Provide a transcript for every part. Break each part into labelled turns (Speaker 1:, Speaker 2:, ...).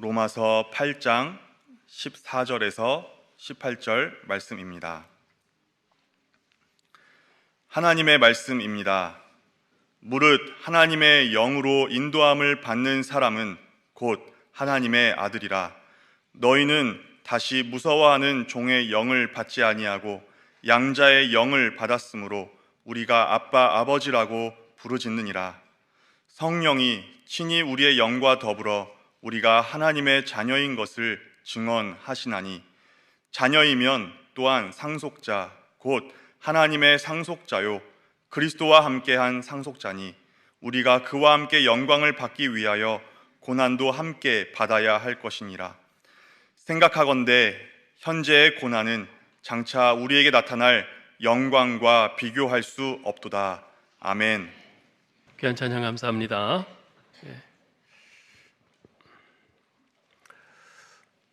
Speaker 1: 로마서 8장 14절에서 18절 말씀입니다. 하나님의 말씀입니다. 무릇 하나님의 영으로 인도함을 받는 사람은 곧 하나님의 아들이라. 너희는 다시 무서워하는 종의 영을 받지 아니하고 양자의 영을 받았으므로 우리가 아빠 아버지라고 부르짖느니라. 성령이 친히 우리의 영과 더불어 우리가 하나님의 자녀인 것을 증언하시나니, 자녀이면 또한 상속자 곧 하나님의 상속자요 그리스도와 함께한 상속자니, 우리가 그와 함께 영광을 받기 위하여 고난도 함께 받아야 할 것이니라. 생각하건대 현재의 고난은 장차 우리에게 나타날 영광과 비교할 수 없도다. 아멘.
Speaker 2: 귀한 찬양 감사합니다.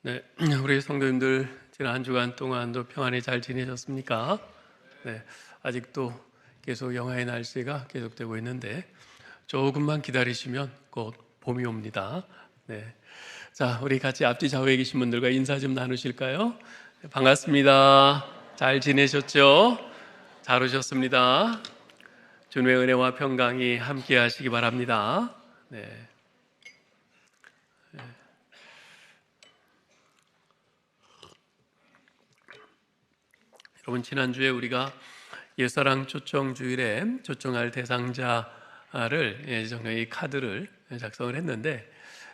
Speaker 2: 네, 우리 성도님들 지난 한 주간 동안도 평안히 잘 지내셨습니까? 네, 아직도 계속 영하의 날씨가 계속되고 있는데 조금만 기다리시면 곧 봄이 옵니다. 네, 자, 우리 같이 앞뒤 좌우에 계신 분들과 인사 좀 나누실까요? 네, 반갑습니다. 잘 지내셨죠? 잘 오셨습니다. 주님의 은혜와 평강이 함께 하시기 바랍니다. 네. 여러분, 지난주에 우리가 옛사랑 초청주일에 초청할 대상자를 이 카드를 작성을 했는데,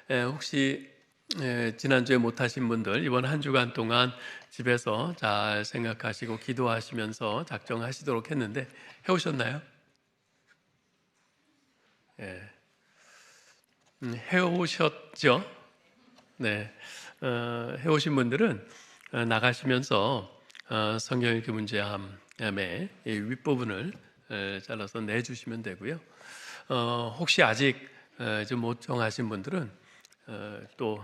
Speaker 2: 혹시 지난주에 못하신 분들 이번 한 주간 동안 집에서 잘 생각하시고 기도하시면서 작성하시도록 했는데 해오셨나요? 해오셨죠? 네, 해오신 분들은 나가시면서 성경 읽기 문제함의 윗부분을 잘라서 내주시면 되고요. 혹시 아직 좀 못 정하신 분들은 또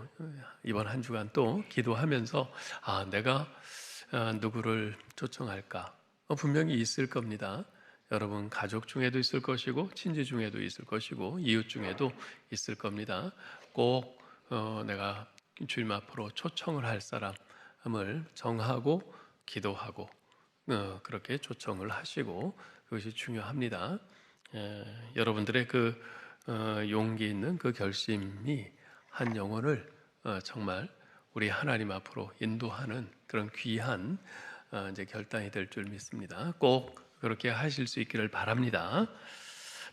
Speaker 2: 이번 한 주간 또 기도하면서 내가 누구를 초청할까? 분명히 있을 겁니다. 여러분 가족 중에도 있을 것이고 친지 중에도 있을 것이고 이웃 중에도 있을 겁니다. 꼭 내가 주님 앞으로 초청을 할 사람을 정하고 기도하고 그렇게 초청을 하시고, 그것이 중요합니다. 여러분들의 그 용기 있는 그 결심이 한 영혼을 정말 우리 하나님 앞으로 인도하는 그런 귀한 이제 결단이 될 줄 믿습니다. 꼭 그렇게 하실 수 있기를 바랍니다.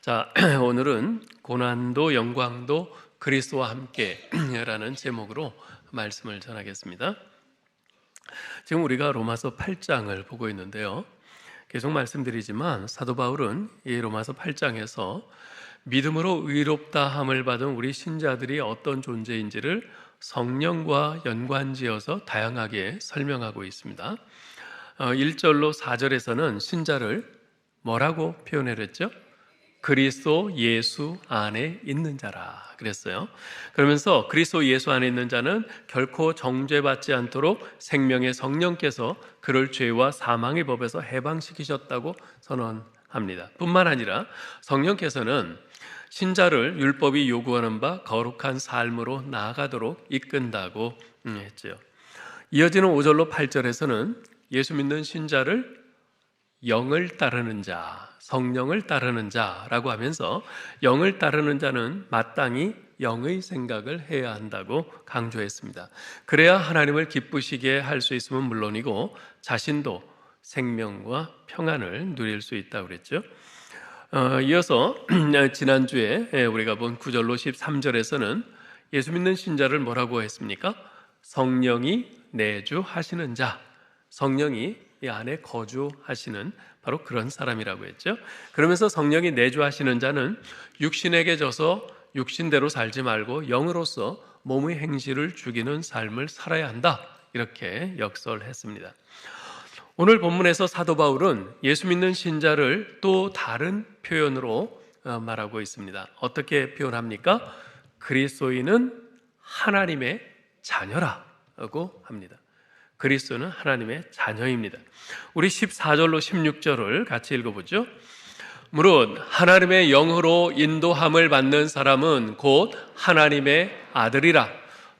Speaker 2: 자, 오늘은 고난도 영광도 그리스도와 함께라는 제목으로 말씀을 전하겠습니다. 지금 우리가 로마서 8장을 보고 있는데요, 계속 말씀드리지만 사도 바울은 이 로마서 8장에서 믿음으로 의롭다함을 받은 우리 신자들이 어떤 존재인지를 성령과 연관지어서 다양하게 설명하고 있습니다. 1절로 4절에서는 신자를 뭐라고 표현했죠? 그리스도 예수 안에 있는 자라 그랬어요. 그러면서 그리스도 예수 안에 있는 자는 결코 정죄받지 않도록 생명의 성령께서 그를 죄와 사망의 법에서 해방시키셨다고 선언합니다. 뿐만 아니라 성령께서는 신자를 율법이 요구하는 바 거룩한 삶으로 나아가도록 이끈다고 했죠. 이어지는 5절로 8절에서는 예수 믿는 신자를 영을 따르는 자, 성령을 따르는 자라고 하면서 영을 따르는 자는 마땅히 영의 생각을 해야 한다고 강조했습니다. 그래야 하나님을 기쁘시게 할 수 있으면 물론이고 자신도 생명과 평안을 누릴 수 있다고 그랬죠. 이어서 지난주에 우리가 본 9절로 13절에서는 예수 믿는 신자를 뭐라고 했습니까? 성령이 내주하시는 자, 성령이 이 안에 거주하시는 바로 그런 사람이라고 했죠. 그러면서 성령이 내주하시는 자는 육신에게 져서 육신대로 살지 말고 영으로서 몸의 행실을 죽이는 삶을 살아야 한다, 이렇게 역설했습니다. 오늘 본문에서 사도 바울은 예수 믿는 신자를 또 다른 표현으로 말하고 있습니다. 어떻게 표현합니까? 그리스도인은 하나님의 자녀라고 합니다. 그리스도는 하나님의 자녀입니다. 우리 14절로 16절을 같이 읽어보죠. 무릇 하나님의 영으로 인도함을 받는 사람은 곧 하나님의 아들이라.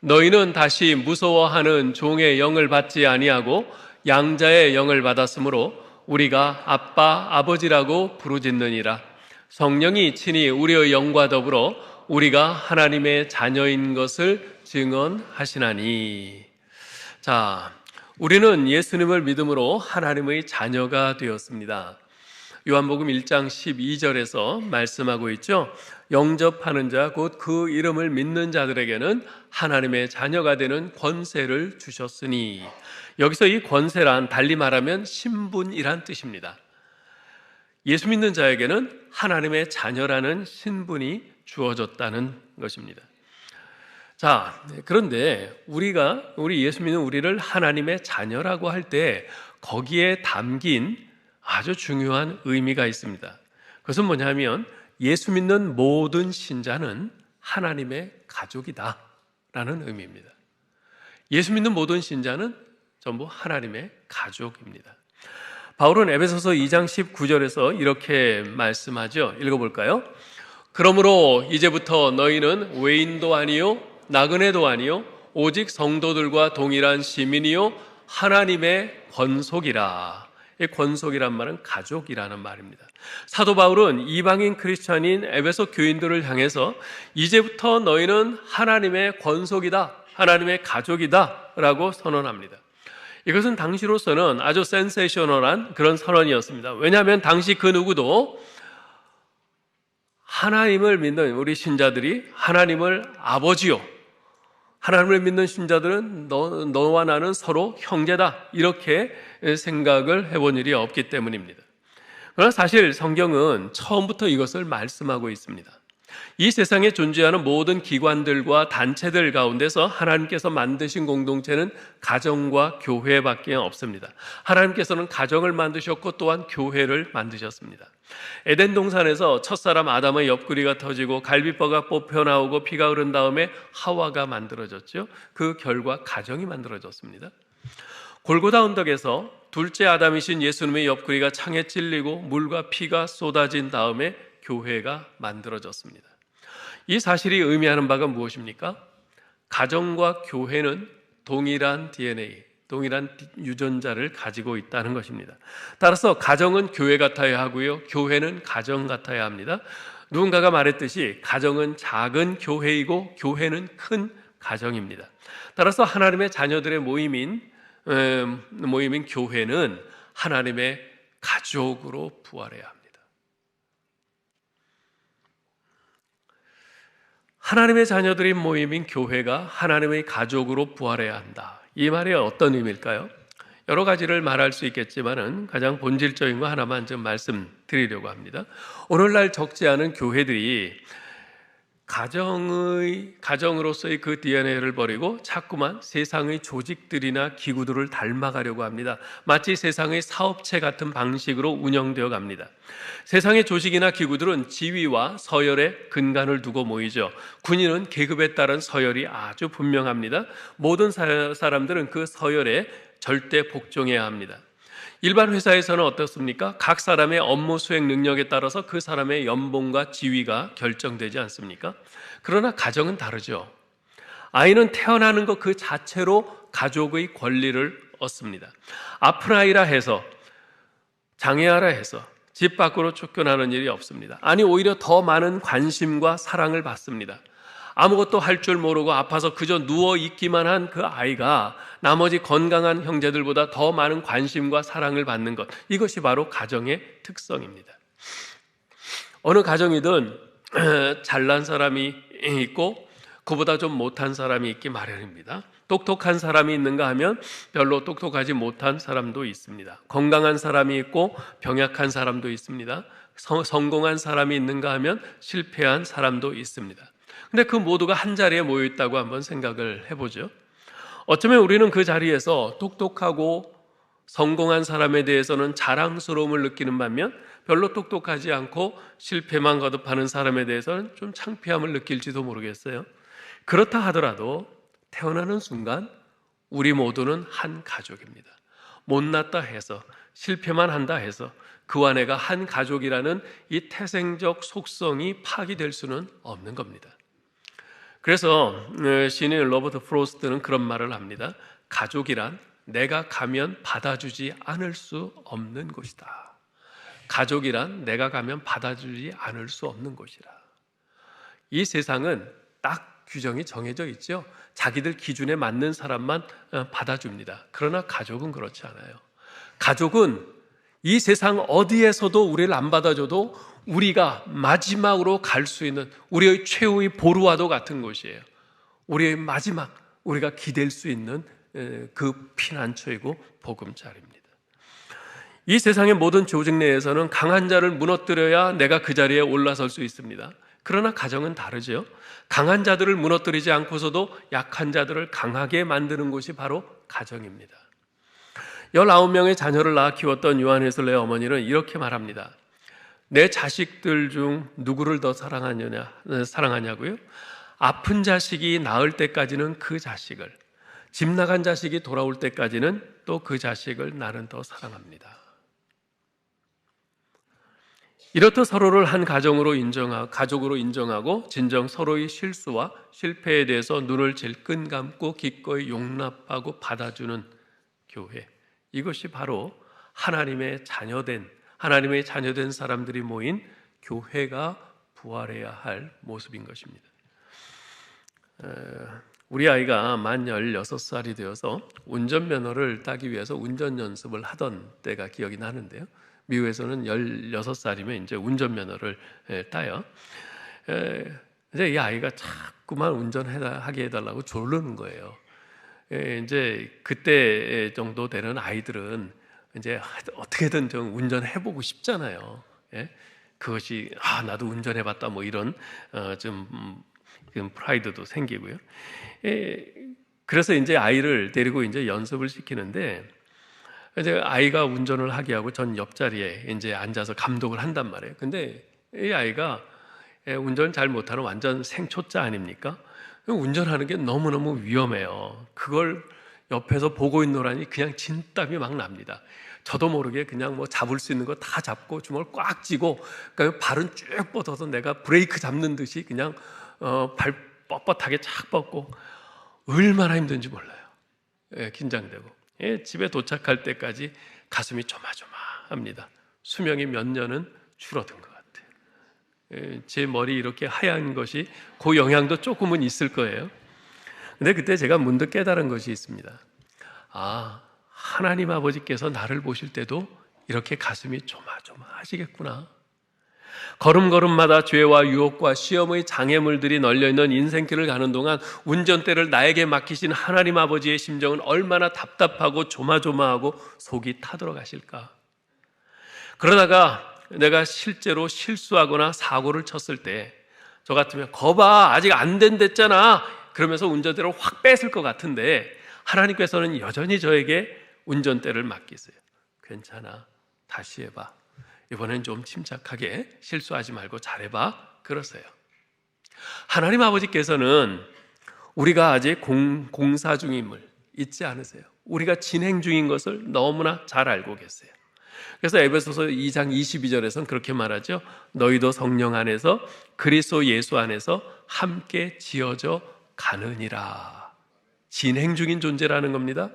Speaker 2: 너희는 다시 무서워하는 종의 영을 받지 아니하고 양자의 영을 받았으므로 우리가 아빠 아버지라고 부르짖느니라. 성령이 친히 우리의 영과 더불어 우리가 하나님의 자녀인 것을 증언하시나니. 자, 우리는 예수님을 믿음으로 하나님의 자녀가 되었습니다. 요한복음 1장 12절에서 말씀하고 있죠. 영접하는 자, 곧 그 이름을 믿는 자들에게는 하나님의 자녀가 되는 권세를 주셨으니. 여기서 이 권세란 달리 말하면 신분이란 뜻입니다. 예수 믿는 자에게는 하나님의 자녀라는 신분이 주어졌다는 것입니다. 자, 그런데 우리 예수 믿는 우리를 하나님의 자녀라고 할 때 거기에 담긴 아주 중요한 의미가 있습니다. 그것은 뭐냐면 예수 믿는 모든 신자는 하나님의 가족이다 라는 의미입니다. 예수 믿는 모든 신자는 전부 하나님의 가족입니다. 바울은 에베소서 2장 19절에서 이렇게 말씀하죠. 읽어볼까요? 그러므로 이제부터 너희는 외인도 아니요 나그네도 아니요 오직 성도들과 동일한 시민이요 하나님의 권속이라. 이 권속이란 말은 가족이라는 말입니다. 사도 바울은 이방인 크리스찬인 에베소 교인들을 향해서 이제부터 너희는 하나님의 권속이다, 하나님의 가족이다 라고 선언합니다. 이것은 당시로서는 아주 센세이셔널한 그런 선언이었습니다. 왜냐하면 당시 그 누구도 하나님을 믿는 우리 신자들이 하나님을 아버지요, 하나님을 믿는 신자들은 너와 나는 서로 형제다 이렇게 생각을 해본 일이 없기 때문입니다. 그러나 사실 성경은 처음부터 이것을 말씀하고 있습니다. 이 세상에 존재하는 모든 기관들과 단체들 가운데서 하나님께서 만드신 공동체는 가정과 교회밖에 없습니다. 하나님께서는 가정을 만드셨고 또한 교회를 만드셨습니다. 에덴 동산에서 첫사람 아담의 옆구리가 터지고 갈비뼈가 뽑혀 나오고 피가 흐른 다음에 하와가 만들어졌죠. 그 결과 가정이 만들어졌습니다. 골고다 언덕에서 둘째 아담이신 예수님의 옆구리가 창에 찔리고 물과 피가 쏟아진 다음에 교회가 만들어졌습니다. 이 사실이 의미하는 바가 무엇입니까? 가정과 교회는 동일한 DNA, 동일한 유전자를 가지고 있다는 것입니다. 따라서 가정은 교회 같아야 하고요, 교회는 가정 같아야 합니다. 누군가가 말했듯이 가정은 작은 교회이고 교회는 큰 가정입니다. 따라서 하나님의 자녀들의 모임인 교회는 하나님의 가족으로 부활해야 합니다. 하나님의 자녀들인 모임인 교회가 하나님의 가족으로 부활해야 한다. 이 말이 어떤 의미일까요? 여러 가지를 말할 수 있겠지만은 가장 본질적인 거 하나만 좀 말씀드리려고 합니다. 오늘날 적지 않은 교회들이 가정으로서의 그 DNA를 버리고 자꾸만 세상의 조직들이나 기구들을 닮아가려고 합니다. 마치 세상의 사업체 같은 방식으로 운영되어 갑니다. 세상의 조직이나 기구들은 지위와 서열에 근간을 두고 모이죠. 군인은 계급에 따른 서열이 아주 분명합니다. 모든 사람들은 그 서열에 절대 복종해야 합니다. 일반 회사에서는 어떻습니까? 각 사람의 업무 수행 능력에 따라서 그 사람의 연봉과 지위가 결정되지 않습니까? 그러나 가정은 다르죠. 아이는 태어나는 것 그 자체로 가족의 권리를 얻습니다. 아픈 아이라 해서, 장애아라 해서 집 밖으로 쫓겨나는 일이 없습니다. 아니, 오히려 더 많은 관심과 사랑을 받습니다. 아무것도 할 줄 모르고 아파서 그저 누워있기만 한 그 아이가 나머지 건강한 형제들보다 더 많은 관심과 사랑을 받는 것, 이것이 바로 가정의 특성입니다. 어느 가정이든 잘난 사람이 있고 그보다 좀 못한 사람이 있기 마련입니다. 똑똑한 사람이 있는가 하면 별로 똑똑하지 못한 사람도 있습니다. 건강한 사람이 있고 병약한 사람도 있습니다. 성공한 사람이 있는가 하면 실패한 사람도 있습니다. 근데 그 모두가 한 자리에 모여 있다고 한번 생각을 해보죠. 어쩌면 우리는 그 자리에서 똑똑하고 성공한 사람에 대해서는 자랑스러움을 느끼는 반면 별로 똑똑하지 않고 실패만 거듭하는 사람에 대해서는 좀 창피함을 느낄지도 모르겠어요. 그렇다 하더라도 태어나는 순간 우리 모두는 한 가족입니다. 못났다 해서, 실패만 한다 해서 그와 내가 한 가족이라는 이 태생적 속성이 파기될 수는 없는 겁니다. 그래서 시인 로버트 프로스트는 그런 말을 합니다. 가족이란 내가 가면 받아주지 않을 수 없는 곳이다. 가족이란 내가 가면 받아주지 않을 수 없는 곳이라. 이 세상은 딱 규정이 정해져 있죠. 자기들 기준에 맞는 사람만 받아줍니다. 그러나 가족은 그렇지 않아요. 가족은 이 세상 어디에서도 우리를 안 받아줘도 우리가 마지막으로 갈 수 있는 우리의 최후의 보루와도 같은 곳이에요. 우리의 마지막, 우리가 기댈 수 있는 그 피난처이고 보금자리입니다. 이 세상의 모든 조직 내에서는 강한 자를 무너뜨려야 내가 그 자리에 올라설 수 있습니다. 그러나 가정은 다르죠. 강한 자들을 무너뜨리지 않고서도 약한 자들을 강하게 만드는 곳이 바로 가정입니다. 19명의 자녀를 낳아 키웠던 요한 웨슬레의 어머니는 이렇게 말합니다. 내 자식들 중 누구를 더 사랑하냐고요? 아픈 자식이 나을 때까지는 그 자식을, 집 나간 자식이 돌아올 때까지는 또 그 자식을 나는 더 사랑합니다. 이렇듯 서로를 한 가족으로 인정하고 진정 서로의 실수와 실패에 대해서 눈을 질끈 감고 기꺼이 용납하고 받아주는 교회, 이것이 바로 하나님의 자녀된 사람들이 모인 교회가 부활해야 할 모습인 것입니다. 우리 아이가 만 16살이 되어서 운전면허를 따기 위해서 운전 연습을 하던 때가 기억이 나는데요. 미국에서는 16살이면 이제 운전면허를 따요. 이제 이 아이가 자꾸만 운전하게 해달라고 조르는 거예요. 이제 그때 정도 되는 아이들은 이제 어떻게든 좀 운전해보고 싶잖아요. 그것이 나도 운전해봤다 뭐 이런 좀 프라이드도 생기고요. 그래서 이제 아이를 데리고 이제 연습을 시키는데 이제 아이가 운전을 하게 하고 전 옆자리에 이제 앉아서 감독을 한단 말이에요. 근데 이 아이가 운전 잘 못하는 완전 생초짜 아닙니까? 운전하는 게 너무너무 위험해요. 그걸 옆에서 보고 있노라니 그냥 진땀이 막 납니다. 저도 모르게 그냥 뭐 잡을 수 있는 거 다 잡고 주먹을 꽉 쥐고 그러니까 발은 쭉 뻗어서 내가 브레이크 잡는 듯이 그냥 발 뻣뻣하게 착 뻗고 얼마나 힘든지 몰라요. 긴장되고. 집에 도착할 때까지 가슴이 조마조마합니다. 수명이 몇 년은 줄어든 것 같아요. 제 머리 이렇게 하얀 것이 그 영향도 조금은 있을 거예요. 근데 그때 제가 문득 깨달은 것이 있습니다. 하나님 아버지께서 나를 보실 때도 이렇게 가슴이 조마조마하시겠구나. 걸음걸음마다 죄와 유혹과 시험의 장애물들이 널려있는 인생길을 가는 동안 운전대를 나에게 맡기신 하나님 아버지의 심정은 얼마나 답답하고 조마조마하고 속이 타들어가실까. 그러다가 내가 실제로 실수하거나 사고를 쳤을 때 저 같으면 거봐 아직 안 된댔잖아 그러면서 운전대를 확 뺏을 것 같은데 하나님께서는 여전히 저에게 운전대를 맡기세요. 괜찮아, 다시 해봐. 이번엔 좀 침착하게 실수하지 말고 잘해봐. 그러세요. 하나님 아버지께서는 우리가 아직 공사 중임을 잊지 않으세요. 우리가 진행 중인 것을 너무나 잘 알고 계세요. 그래서 에베소서 2장 22절에서는 그렇게 말하죠. 너희도 성령 안에서 그리스도 예수 안에서 함께 지어져 가느니라. 진행 중인 존재라는 겁니다.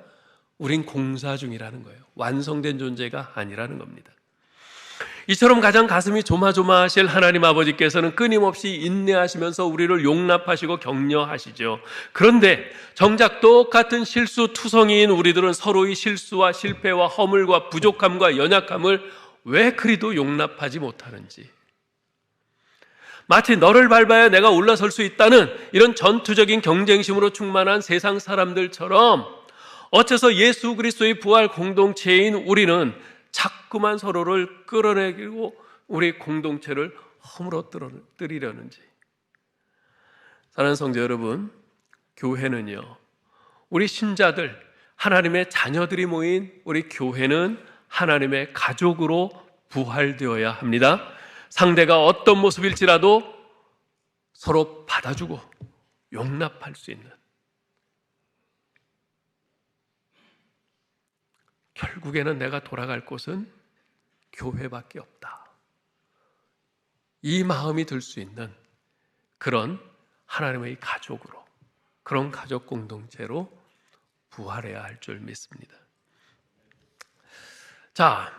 Speaker 2: 우린 공사 중이라는 거예요. 완성된 존재가 아니라는 겁니다. 이처럼 가장 가슴이 조마조마하실 하나님 아버지께서는 끊임없이 인내하시면서 우리를 용납하시고 격려하시죠. 그런데 정작 똑같은 실수투성이인 우리들은 서로의 실수와 실패와 허물과 부족함과 연약함을 왜 그리도 용납하지 못하는지, 마치 너를 밟아야 내가 올라설 수 있다는 이런 전투적인 경쟁심으로 충만한 세상 사람들처럼 어째서 예수 그리스도의 부활 공동체인 우리는 자꾸만 서로를 끌어내고 우리 공동체를 허물어뜨리려는지. 사랑하는 성도 여러분, 교회는요, 우리 신자들, 하나님의 자녀들이 모인 우리 교회는 하나님의 가족으로 부활되어야 합니다. 상대가 어떤 모습일지라도 서로 받아주고 용납할 수 있는, 결국에는 내가 돌아갈 곳은 교회밖에 없다. 이 마음이 들 수 있는 그런 하나님의 가족으로, 그런 가족 공동체로 부활해야 할 줄 믿습니다. 자,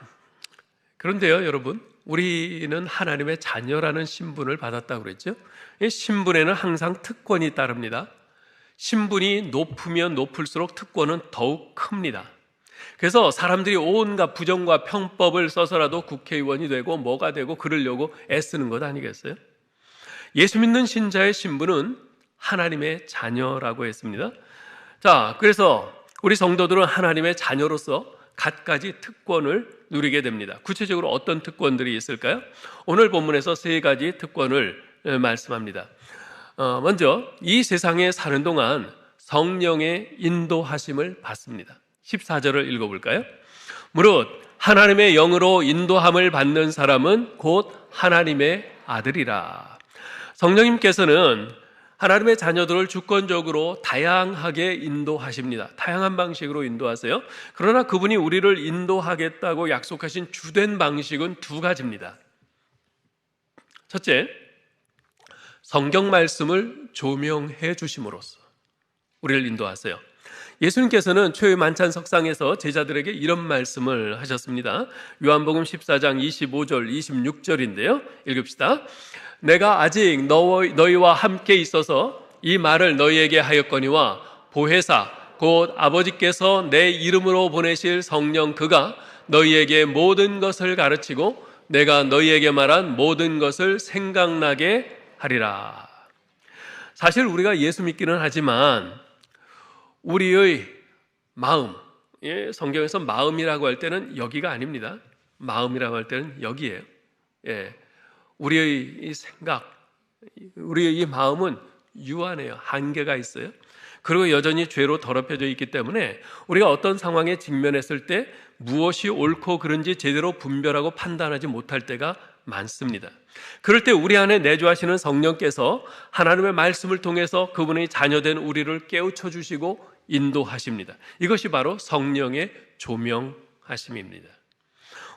Speaker 2: 그런데요, 여러분, 우리는 하나님의 자녀라는 신분을 받았다고 그랬죠? 이 신분에는 항상 특권이 따릅니다. 신분이 높으면 높을수록 특권은 더욱 큽니다. 그래서 사람들이 온갖 부정과 편법을 써서라도 국회의원이 되고 뭐가 되고 그러려고 애쓰는 것 아니겠어요? 예수 믿는 신자의 신분은 하나님의 자녀라고 했습니다. 자, 그래서 우리 성도들은 하나님의 자녀로서 갖가지 특권을 누리게 됩니다. 구체적으로 어떤 특권들이 있을까요? 오늘 본문에서 세 가지 특권을 말씀합니다. 먼저 이 세상에 사는 동안 성령의 인도하심을 받습니다. 14절을 읽어볼까요? 무릇 하나님의 영으로 인도함을 받는 사람은 곧 하나님의 아들이라. 성령님께서는 하나님의 자녀들을 주권적으로 다양하게 인도하십니다. 다양한 방식으로 인도하세요. 그러나 그분이 우리를 인도하겠다고 약속하신 주된 방식은 두 가지입니다. 첫째, 성경 말씀을 조명해 주심으로써 우리를 인도하세요. 예수님께서는 초유 만찬 석상에서 제자들에게 이런 말씀을 하셨습니다. 요한복음 14장 25절 26절인데요. 읽읍시다. 내가 아직 너희와 함께 있어서 이 말을 너희에게 하였거니와 보혜사 곧 아버지께서 내 이름으로 보내실 성령 그가 너희에게 모든 것을 가르치고 내가 너희에게 말한 모든 것을 생각나게 하리라. 사실 우리가 예수 믿기는 하지만 우리의 마음, 성경에서 마음이라고 할 때는 여기가 아닙니다. 마음이라고 할 때는 여기예요. 우리의 이 생각, 우리의 이 마음은 유한해요. 한계가 있어요. 그리고 여전히 죄로 더럽혀져 있기 때문에 우리가 어떤 상황에 직면했을 때 무엇이 옳고 그른지 제대로 분별하고 판단하지 못할 때가 많습니다. 그럴 때 우리 안에 내주하시는 성령께서 하나님의 말씀을 통해서 그분의 자녀된 우리를 깨우쳐 주시고 인도하십니다. 이것이 바로 성령의 조명하심입니다.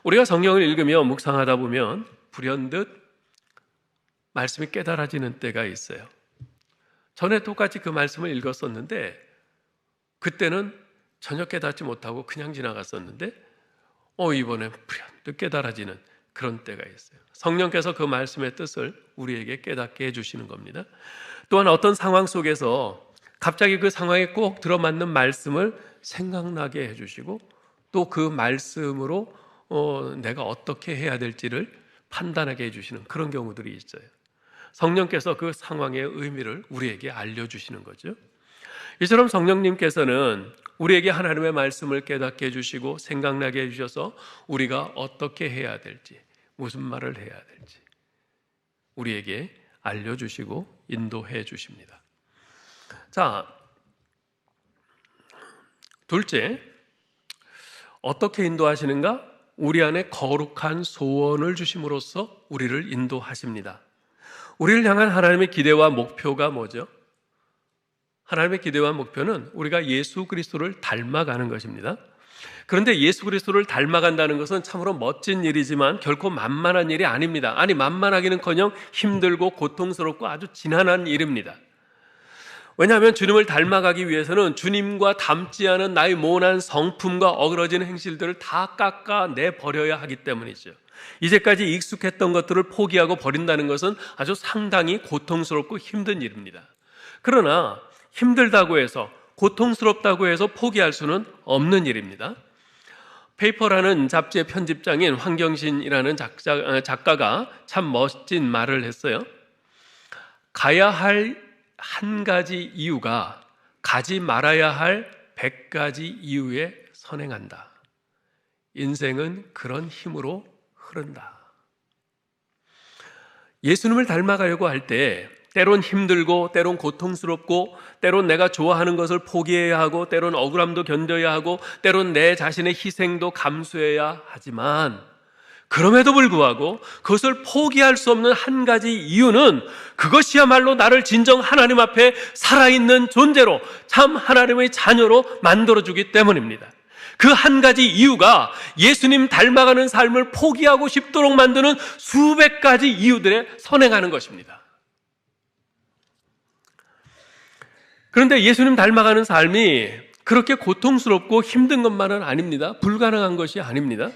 Speaker 2: 우리가 성경을 읽으며 묵상하다 보면 불현듯 말씀이 깨달아지는 때가 있어요. 전에 똑같이 그 말씀을 읽었었는데 그때는 전혀 깨닫지 못하고 그냥 지나갔었는데 이번에 불현듯 깨달아지는 그런 때가 있어요. 성령께서 그 말씀의 뜻을 우리에게 깨닫게 해주시는 겁니다. 또한 어떤 상황 속에서 갑자기 그 상황에 꼭 들어맞는 말씀을 생각나게 해주시고 또 그 말씀으로 내가 어떻게 해야 될지를 판단하게 해주시는 그런 경우들이 있어요. 성령께서 그 상황의 의미를 우리에게 알려주시는 거죠. 이처럼 성령님께서는 우리에게 하나님의 말씀을 깨닫게 해주시고 생각나게 해주셔서 우리가 어떻게 해야 될지, 무슨 말을 해야 될지 우리에게 알려주시고 인도해 주십니다. 자, 둘째, 어떻게 인도하시는가? 우리 안에 거룩한 소원을 주심으로써 우리를 인도하십니다. 우리를 향한 하나님의 기대와 목표가 뭐죠? 하나님의 기대와 목표는 우리가 예수 그리스도를 닮아가는 것입니다. 그런데 예수 그리스도를 닮아간다는 것은 참으로 멋진 일이지만 결코 만만한 일이 아닙니다. 아니, 만만하기는커녕 힘들고 고통스럽고 아주 지난한 일입니다. 왜냐하면 주님을 닮아가기 위해서는 주님과 닮지 않은 나의 모난 성품과 어그러진 행실들을 다 깎아내버려야 하기 때문이죠. 이제까지 익숙했던 것들을 포기하고 버린다는 것은 아주 상당히 고통스럽고 힘든 일입니다. 그러나 힘들다고 해서 고통스럽다고 해서 포기할 수는 없는 일입니다. 페이퍼라는 잡지의 편집장인 황경신이라는 작가가 참 멋진 말을 했어요. 가야 할 한 가지 이유가 가지 말아야 할 100가지 이유에 선행한다. 인생은 그런 힘으로 흐른다. 예수님을 닮아가려고 할 때 때론 힘들고 때론 고통스럽고 때론 내가 좋아하는 것을 포기해야 하고 때론 억울함도 견뎌야 하고 때론 내 자신의 희생도 감수해야 하지만 그럼에도 불구하고 그것을 포기할 수 없는 한 가지 이유는 그것이야말로 나를 진정 하나님 앞에 살아있는 존재로 참 하나님의 자녀로 만들어주기 때문입니다. 그 한 가지 이유가 예수님 닮아가는 삶을 포기하고 싶도록 만드는 수백 가지 이유들에 선행하는 것입니다. 그런데 예수님 닮아가는 삶이 그렇게 고통스럽고 힘든 것만은 아닙니다. 불가능한 것이 아닙니다.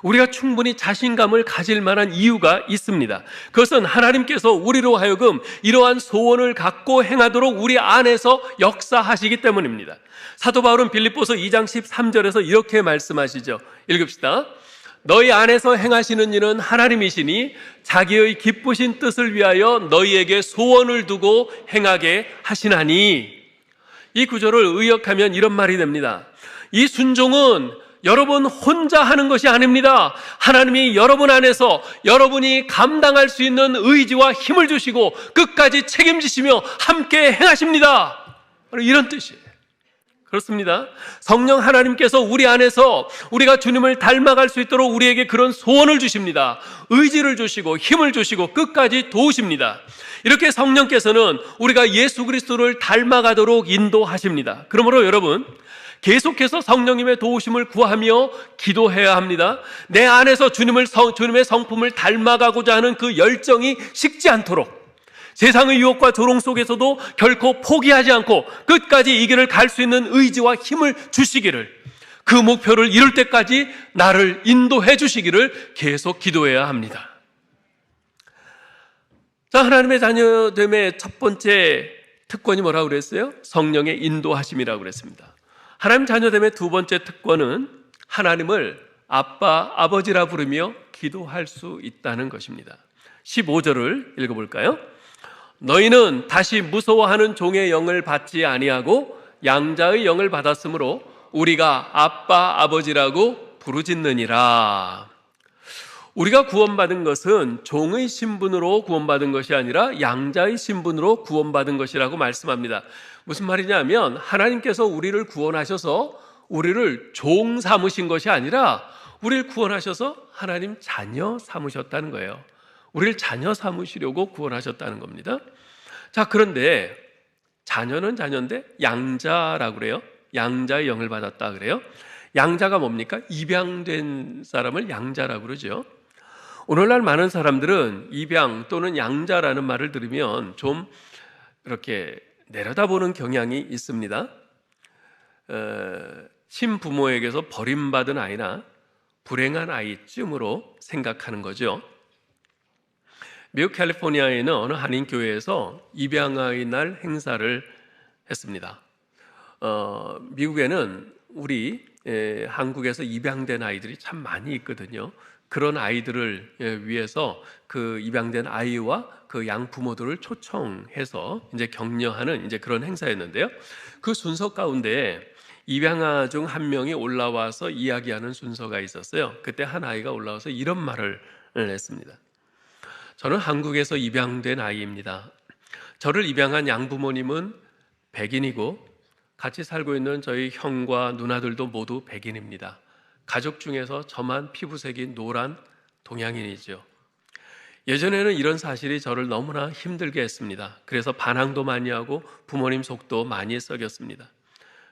Speaker 2: 우리가 충분히 자신감을 가질 만한 이유가 있습니다. 그것은 하나님께서 우리로 하여금 이러한 소원을 갖고 행하도록 우리 안에서 역사하시기 때문입니다. 사도 바울은 빌립보서 2장 13절에서 이렇게 말씀하시죠. 읽읍시다. 너희 안에서 행하시는 일은 하나님이시니 자기의 기쁘신 뜻을 위하여 너희에게 소원을 두고 행하게 하시나니. 이 구절을 의역하면 이런 말이 됩니다. 이 순종은 여러분 혼자 하는 것이 아닙니다. 하나님이 여러분 안에서 여러분이 감당할 수 있는 의지와 힘을 주시고 끝까지 책임지시며 함께 행하십니다. 이런 뜻이에요. 그렇습니다. 성령 하나님께서 우리 안에서 우리가 주님을 닮아갈 수 있도록 우리에게 그런 소원을 주십니다. 의지를 주시고 힘을 주시고 끝까지 도우십니다. 이렇게 성령께서는 우리가 예수 그리스도를 닮아가도록 인도하십니다. 그러므로 여러분, 계속해서 성령님의 도우심을 구하며 기도해야 합니다. 내 안에서 주님의 성품을 닮아가고자 하는 그 열정이 식지 않도록, 세상의 유혹과 조롱 속에서도 결코 포기하지 않고 끝까지 이 길을 갈 수 있는 의지와 힘을 주시기를, 그 목표를 이룰 때까지 나를 인도해 주시기를 계속 기도해야 합니다. 자, 하나님의 자녀됨의 첫 번째 특권이 뭐라고 그랬어요? 성령의 인도하심이라고 그랬습니다. 하나님 자녀됨의 두 번째 특권은 하나님을 아빠, 아버지라 부르며 기도할 수 있다는 것입니다. 15절을 읽어볼까요? 너희는 다시 무서워하는 종의 영을 받지 아니하고 양자의 영을 받았으므로 우리가 아빠, 아버지라고 부르짖느니라. 우리가 구원받은 것은 종의 신분으로 구원받은 것이 아니라 양자의 신분으로 구원받은 것이라고 말씀합니다. 무슨 말이냐면 하나님께서 우리를 구원하셔서 우리를 종 삼으신 것이 아니라 우리를 구원하셔서 하나님 자녀 삼으셨다는 거예요. 우리를 자녀 삼으시려고 구원하셨다는 겁니다. 자, 그런데 자녀는 자녀인데 양자라고 그래요. 양자의 영을 받았다 그래요. 양자가 뭡니까? 입양된 사람을 양자라고 그러죠. 오늘날 많은 사람들은 입양 또는 양자라는 말을 들으면 좀 이렇게 내려다보는 경향이 있습니다. 친부모에게서 버림받은 아이나 불행한 아이쯤으로 생각하는 거죠. 미국 캘리포니아에는 어느 한인교회에서 입양아의 날 행사를 했습니다. 미국에는 우리 한국에서 입양된 아이들이 참 많이 있거든요. 그런 아이들을 위해서 그 입양된 아이와 그 양부모들을 초청해서 이제 격려하는 이제 그런 행사였는데요. 그 순서 가운데 입양아 중 한 명이 올라와서 이야기하는 순서가 있었어요. 그때 한 아이가 올라와서 이런 말을 했습니다. 저는 한국에서 입양된 아이입니다. 저를 입양한 양부모님은 백인이고 같이 살고 있는 저희 형과 누나들도 모두 백인입니다. 가족 중에서 저만 피부색이 노란 동양인이죠. 예전에는 이런 사실이 저를 너무나 힘들게 했습니다. 그래서 반항도 많이 하고 부모님 속도 많이 썩였습니다.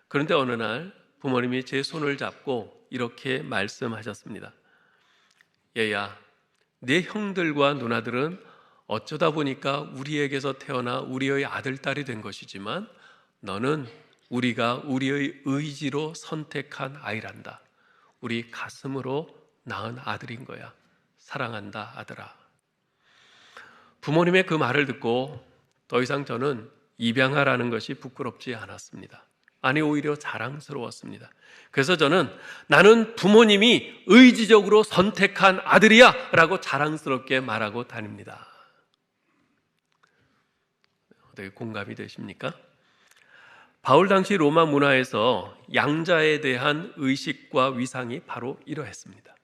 Speaker 2: 그런데 어느 날 부모님이 제 손을 잡고 이렇게 말씀하셨습니다. 얘야, 네 형들과 누나들은 어쩌다 보니까 우리에게서 태어나 우리의 아들, 딸이 된 것이지만 너는 우리가 우리의 의지로 선택한 아이란다. 우리 가슴으로 낳은 아들인 거야. 사랑한다, 아들아. 부모님의 그 말을 듣고 더 이상 저는 입양아라는 것이 부끄럽지 않았습니다. 아니, 오히려 자랑스러웠습니다. 그래서 저는 나는 부모님이 의지적으로 선택한 아들이야 라고 자랑스럽게 말하고 다닙니다. 어떻게 공감이 되십니까? 바울 당시 로마 문화에서 양자에 대한 의식과 위상이 바로 이러했습니다.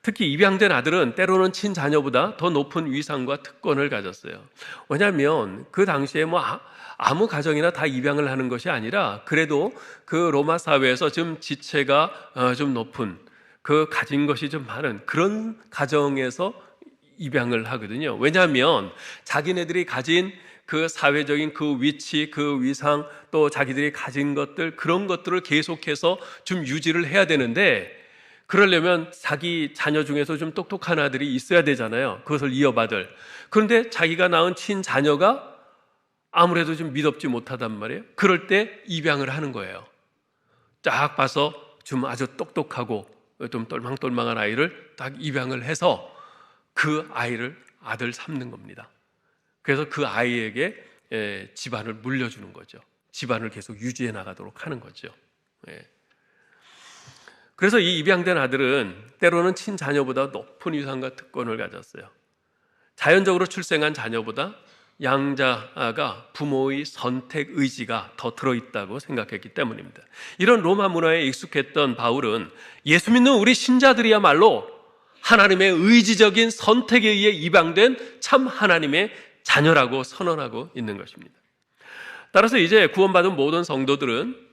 Speaker 2: 특히 입양된 아들은 때로는 친자녀보다 더 높은 위상과 특권을 가졌어요. 왜냐하면 그 당시에 아무 가정이나 다 입양을 하는 것이 아니라 그래도 그 로마 사회에서 좀 지체가 좀 높은, 그 가진 것이 좀 많은 그런 가정에서 입양을 하거든요. 왜냐하면 자기네들이 가진 그 사회적인 그 위치, 그 위상, 또 자기들이 가진 것들, 그런 것들을 계속해서 좀 유지를 해야 되는데, 그러려면 자기 자녀 중에서 좀 똑똑한 아들이 있어야 되잖아요. 그것을 이어받을. 그런데 자기가 낳은 친자녀가 아무래도 좀 미덥지 못하단 말이에요. 그럴 때 입양을 하는 거예요. 딱 봐서 좀 아주 똑똑하고 좀 똘망똘망한 아이를 딱 입양을 해서 그 아이를 아들 삼는 겁니다. 그래서 그 아이에게 집안을 물려주는 거죠. 집안을 계속 유지해 나가도록 하는 거죠. 그래서 이 입양된 아들은 때로는 친자녀보다 높은 위상과 특권을 가졌어요. 자연적으로 출생한 자녀보다 양자가 부모의 선택 의지가 더 들어있다고 생각했기 때문입니다. 이런 로마 문화에 익숙했던 바울은 예수 믿는 우리 신자들이야말로 하나님의 의지적인 선택에 의해 입양된 참 하나님의 자녀라고 선언하고 있는 것입니다. 따라서 이제 구원받은 모든 성도들은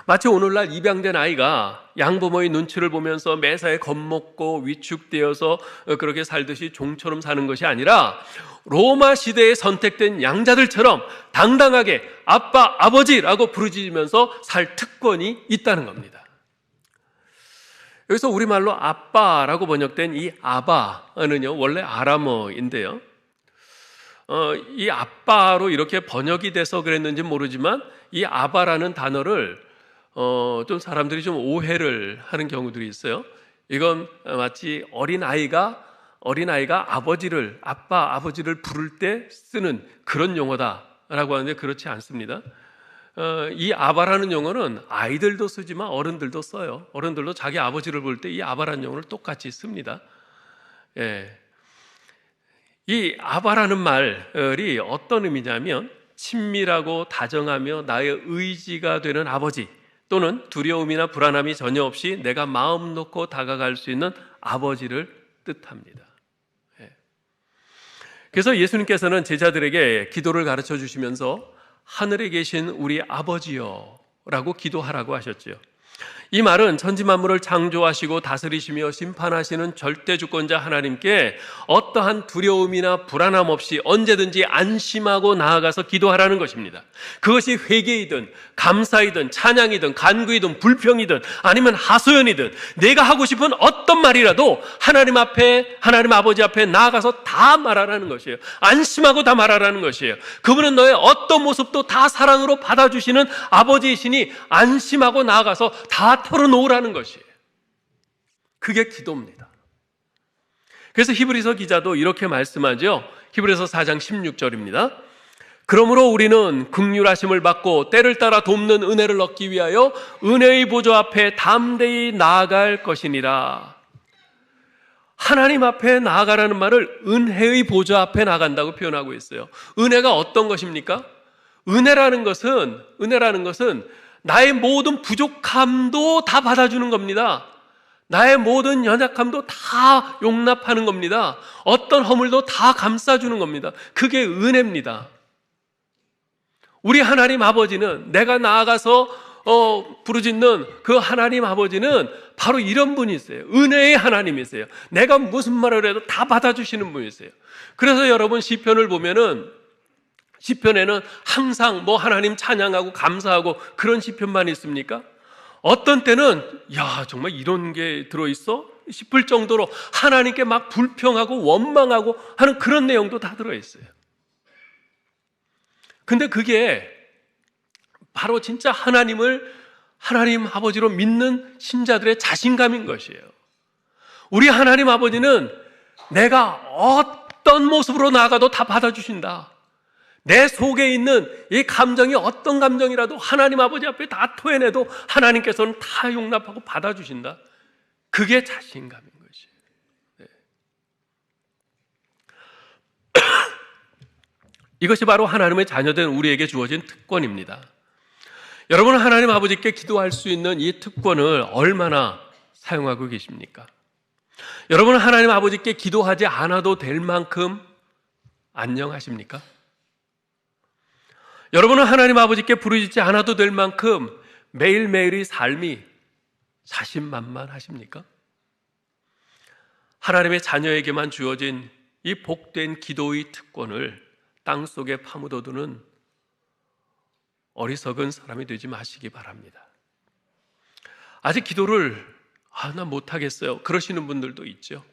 Speaker 2: 마치 오늘날 입양된 아이가 양부모의 눈치를 보면서 매사에 겁먹고 위축되어서 그렇게 살듯이 종처럼 사는 것이 아니라 로마 시대에 선택된 양자들처럼 당당하게 아빠, 아버지라고 부르짖으면서 살 특권이 있다는 겁니다. 여기서 우리말로 아빠라고 번역된 이 아바는요, 원래 아람어인데요. 이 아빠로 이렇게 번역이 돼서 그랬는지 모르지만 이 아바라는 단어를 좀 사람들이 좀 오해를 하는 경우들이 있어요. 이건 마치 어린아이가 아빠, 아버지를 부를 때 쓰는 그런 용어다라고 하는데 그렇지 않습니다. 이 아바라는 용어는 아이들도 쓰지만 어른들도 써요. 어른들도 자기 아버지를 부를 때 이 아바라는 용어를 똑같이 씁니다. 이 아바라는 말이 어떤 의미냐면 친밀하고 다정하며 나의 의지가 되는 아버지, 또는 두려움이나 불안함이 전혀 없이 내가 마음 놓고 다가갈 수 있는 아버지를 뜻합니다. 그래서 예수님께서는 제자들에게 기도를 가르쳐 주시면서 하늘에 계신 우리 아버지여 라고 기도하라고 하셨죠. 이 말은 천지 만물을 창조하시고 다스리시며 심판하시는 절대 주권자 하나님께 어떠한 두려움이나 불안함 없이 언제든지 안심하고 나아가서 기도하라는 것입니다. 그것이 회개이든 감사이든 찬양이든 간구이든 불평이든 아니면 하소연이든 내가 하고 싶은 어떤 말이라도 하나님 아버지 앞에 나아가서 다 말하라는 것이에요. 안심하고 다 말하라는 것이에요. 그분은 너의 어떤 모습도 다 사랑으로 받아주시는 아버지이시니 안심하고 나아가서 다 털어놓으라는 것이에요. 그게 기도입니다. 그래서 히브리서 기자도 이렇게 말씀하죠. 히브리서 4장 16절입니다. 그러므로 우리는 긍휼하심을 받고 때를 따라 돕는 은혜를 얻기 위하여 은혜의 보좌 앞에 담대히 나아갈 것이니라. 하나님 앞에 나아가라는 말을 은혜의 보좌 앞에 나간다고 표현하고 있어요. 은혜가 어떤 것입니까? 은혜라는 것은 나의 모든 부족함도 다 받아주는 겁니다. 나의 모든 연약함도 다 용납하는 겁니다. 어떤 허물도 다 감싸주는 겁니다. 그게 은혜입니다. 우리 하나님 아버지는, 내가 나아가서 부르짖는 그 하나님 아버지는 바로 이런 분이세요. 은혜의 하나님이세요. 내가 무슨 말을 해도 다 받아주시는 분이세요. 그래서 여러분 시편을 보면은 시편에는 항상 하나님 찬양하고 감사하고 그런 시편만 있습니까? 어떤 때는 정말 이런 게 들어있어? 싶을 정도로 하나님께 막 불평하고 원망하고 하는 그런 내용도 다 들어있어요. 근데 그게 바로 진짜 하나님 아버지로 믿는 신자들의 자신감인 것이에요. 우리 하나님 아버지는 내가 어떤 모습으로 나아가도 다 받아주신다. 내 속에 있는 이 감정이 어떤 감정이라도 하나님 아버지 앞에 다 토해내도 하나님께서는 다 용납하고 받아주신다. 그게 자신감인 것이에요. 네. 이것이 바로 하나님의 자녀된 우리에게 주어진 특권입니다. 여러분은 하나님 아버지께 기도할 수 있는 이 특권을 얼마나 사용하고 계십니까? 여러분은 하나님 아버지께 기도하지 않아도 될 만큼 안녕하십니까? 여러분은 하나님 아버지께 부르짖지 않아도 될 만큼 매일매일의 삶이 자신만만하십니까? 하나님의 자녀에게만 주어진 이 복된 기도의 특권을 땅속에 파묻어두는 어리석은 사람이 되지 마시기 바랍니다. 아직 기도를 나 못하겠어요 그러시는 분들도 있죠.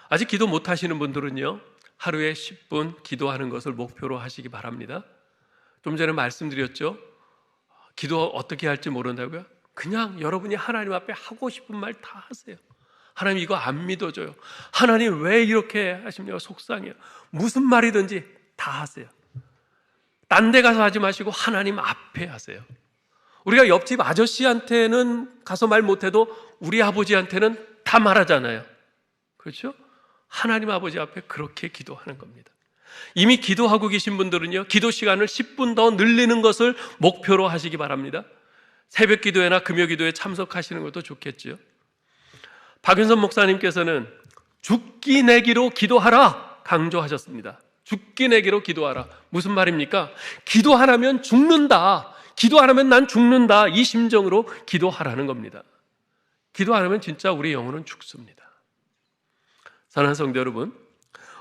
Speaker 2: 아직 기도 못하시는 분들은요, 하루에 10분 기도하는 것을 목표로 하시기 바랍니다. 좀 전에 말씀드렸죠. 기도 어떻게 할지 모른다고요? 그냥 여러분이 하나님 앞에 하고 싶은 말 다 하세요. 하나님 이거 안 믿어져요. 하나님 왜 이렇게 하십니까? 속상해요. 무슨 말이든지 다 하세요. 딴 데 가서 하지 마시고 하나님 앞에 하세요. 우리가 옆집 아저씨한테는 가서 말 못해도 우리 아버지한테는 다 말하잖아요. 그렇죠? 하나님 아버지 앞에 그렇게 기도하는 겁니다. 이미 기도하고 계신 분들은요, 기도 시간을 10분 더 늘리는 것을 목표로 하시기 바랍니다. 새벽 기도회나 금요 기도에 참석하시는 것도 좋겠죠. 박윤선 목사님께서는 죽기 내기로 기도하라 강조하셨습니다. 죽기 내기로 기도하라. 무슨 말입니까? 기도 안 하면 죽는다. 기도 안 하면 난 죽는다. 이 심정으로 기도하라는 겁니다. 기도 안 하면 진짜 우리 영혼은 죽습니다. 사랑하는 성도 여러분,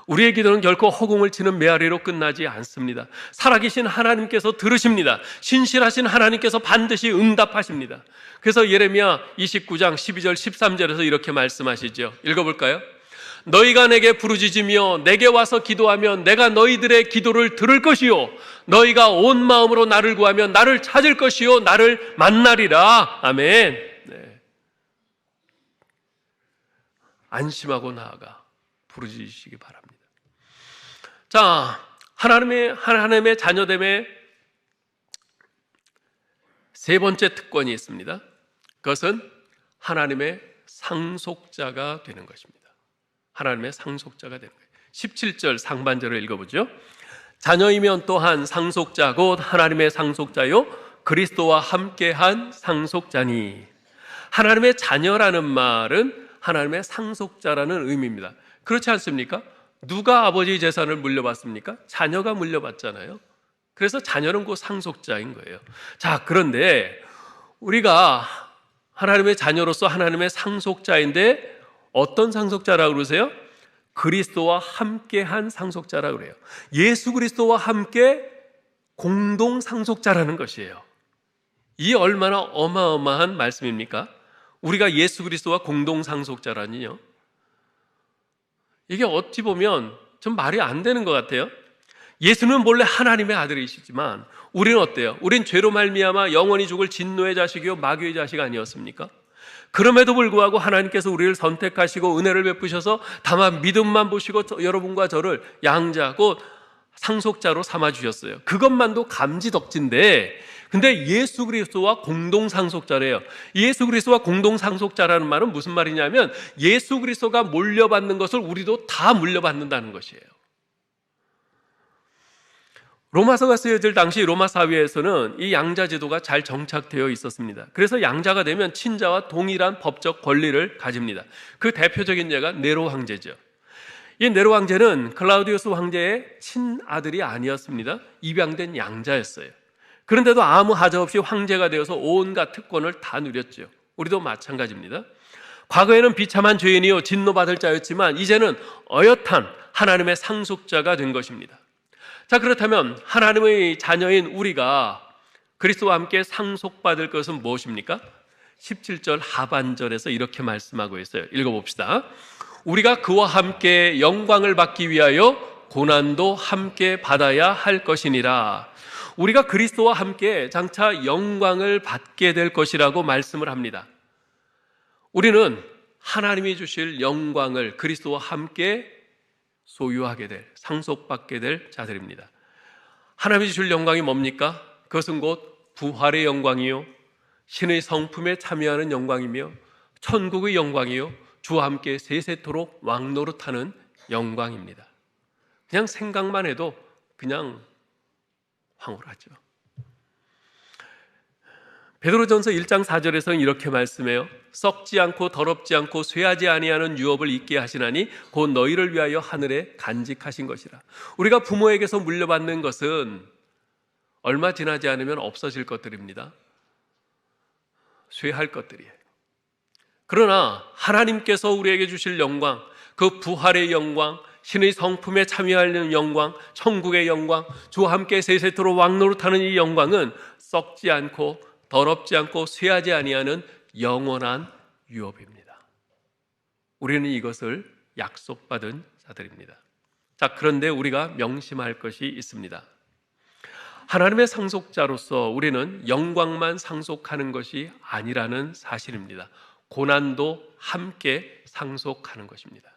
Speaker 2: 우리의 기도는 결코 허공을 치는 메아리로 끝나지 않습니다. 살아계신 하나님께서 들으십니다. 신실하신 하나님께서 반드시 응답하십니다. 그래서 예레미야 29장 12절 13절에서 이렇게 말씀하시죠. 읽어볼까요? 너희가 내게 부르짖으며 내게 와서 기도하면 내가 너희들의 기도를 들을 것이요 너희가 온 마음으로 나를 구하면 나를 찾을 것이요 나를 만나리라. 아멘. 네. 안심하고 나아가 부르짖으시기 바랍니다. 자, 하나님의 자녀됨의 세 번째 특권이 있습니다. 그것은 하나님의 상속자가 되는 것입니다. 하나님의 상속자가 되는 거예요. 17절 상반절을 읽어보죠. 자녀이면 또한 상속자 곧 하나님의 상속자요 그리스도와 함께한 상속자니. 하나님의 자녀라는 말은 하나님의 상속자라는 의미입니다. 그렇지 않습니까? 누가 아버지 재산을 물려받습니까? 자녀가 물려받잖아요. 그래서 자녀는 곧 상속자인 거예요. 자, 그런데 우리가 하나님의 자녀로서 하나님의 상속자인데 어떤 상속자라고 그러세요? 그리스도와 함께한 상속자라고 그래요. 예수 그리스도와 함께 공동 상속자라는 것이에요. 이 얼마나 어마어마한 말씀입니까? 우리가 예수 그리스도와 공동 상속자라니요. 이게 어찌 보면 좀 말이 안 되는 것 같아요. 예수는 본래 하나님의 아들이시지만 우리는 어때요? 우린 죄로 말미암아 영원히 죽을 진노의 자식이요 마귀의 자식 아니었습니까? 그럼에도 불구하고 하나님께서 우리를 선택하시고 은혜를 베푸셔서 다만 믿음만 보시고 여러분과 저를 양자 곧 상속자로 삼아주셨어요. 그것만도 감지덕진데 근데 예수 그리스도와 공동 상속자래요. 예수 그리스도와 공동 상속자라는 말은 무슨 말이냐면 예수 그리스도가 물려받는 것을 우리도 다 물려받는다는 것이에요. 로마서가 쓰여질 당시 로마 사회에서는 이 양자 제도가 잘 정착되어 있었습니다. 그래서 양자가 되면 친자와 동일한 법적 권리를 가집니다. 그 대표적인 예가 네로 황제죠. 이 네로 황제는 클라우디우스 황제의 친아들이 아니었습니다. 입양된 양자였어요. 그런데도 아무 하자 없이 황제가 되어서 온갖 특권을 다 누렸죠. 우리도 마찬가지입니다. 과거에는 비참한 죄인이요 진노받을 자였지만 이제는 어엿한 하나님의 상속자가 된 것입니다. 자, 그렇다면 하나님의 자녀인 우리가 그리스도와 함께 상속받을 것은 무엇입니까? 17절 하반절에서 이렇게 말씀하고 있어요. 읽어봅시다. 우리가 그와 함께 영광을 받기 위하여 고난도 함께 받아야 할 것이니라. 우리가 그리스도와 함께 장차 영광을 받게 될 것이라고 말씀을 합니다. 우리는 하나님이 주실 영광을 그리스도와 함께 소유하게 될, 상속받게 될 자들입니다. 하나님이 주실 영광이 뭡니까? 그것은 곧 부활의 영광이요 신의 성품에 참여하는 영광이며 천국의 영광이요 주와 함께 세세토록 왕노릇하는 영광입니다. 그냥 생각만 해도 그냥 황홀하죠. 베드로전서 1장 4절에서는 이렇게 말씀해요. 썩지 않고 더럽지 않고 쇠하지 아니하는 유업을 있게 하시나니 곧 너희를 위하여 하늘에 간직하신 것이라. 우리가 부모에게서 물려받는 것은 얼마 지나지 않으면 없어질 것들입니다. 쇠할 것들이에요. 그러나 하나님께서 우리에게 주실 영광, 그 부활의 영광, 신의 성품에 참여하는 영광, 천국의 영광, 주와 함께 세세토록 왕노릇하는 이 영광은 썩지 않고 더럽지 않고 쇠하지 아니하는 영원한 유업입니다. 우리는 이것을 약속받은 자들입니다. 자, 그런데 우리가 명심할 것이 있습니다. 하나님의 상속자로서 우리는 영광만 상속하는 것이 아니라는 사실입니다. 고난도 함께 상속하는 것입니다.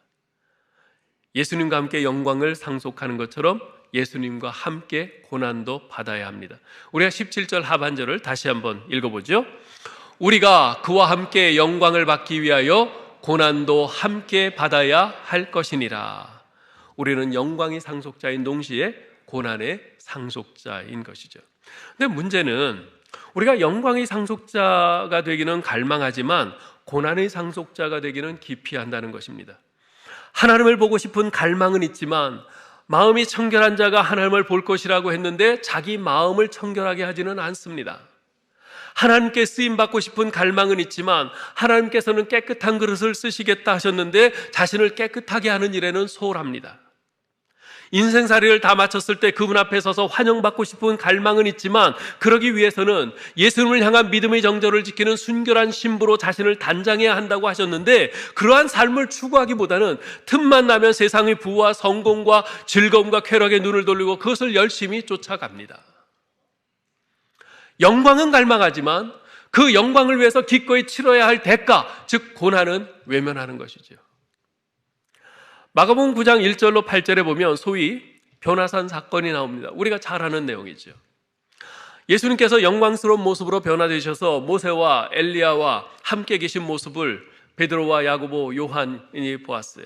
Speaker 2: 예수님과 함께 영광을 상속하는 것처럼 예수님과 함께 고난도 받아야 합니다. 우리가 17절 하반절을 다시 한번 읽어보죠. 우리가 그와 함께 영광을 받기 위하여 고난도 함께 받아야 할 것이니라. 우리는 영광의 상속자인 동시에 고난의 상속자인 것이죠. 근데 문제는 우리가 영광의 상속자가 되기는 갈망하지만 고난의 상속자가 되기는 기피한다는 것입니다. 하나님을 보고 싶은 갈망은 있지만 마음이 청결한 자가 하나님을 볼 것이라고 했는데 자기 마음을 청결하게 하지는 않습니다. 하나님께 쓰임받고 싶은 갈망은 있지만 하나님께서는 깨끗한 그릇을 쓰시겠다 하셨는데 자신을 깨끗하게 하는 일에는 소홀합니다. 인생살이를 다 마쳤을 때 그분 앞에 서서 환영받고 싶은 갈망은 있지만 그러기 위해서는 예수님을 향한 믿음의 정절을 지키는 순결한 신부로 자신을 단장해야 한다고 하셨는데 그러한 삶을 추구하기보다는 틈만 나면 세상의 부와 성공과 즐거움과 쾌락에 눈을 돌리고 그것을 열심히 쫓아갑니다. 영광은 갈망하지만 그 영광을 위해서 기꺼이 치러야 할 대가, 즉 고난은 외면하는 것이죠. 마가복음 9장 1절로 8절에 보면 소위 변화산 사건이 나옵니다. 우리가 잘 아는 내용이죠. 예수님께서 영광스러운 모습으로 변화되셔서 모세와 엘리야와 함께 계신 모습을 베드로와 야고보, 요한이 보았어요.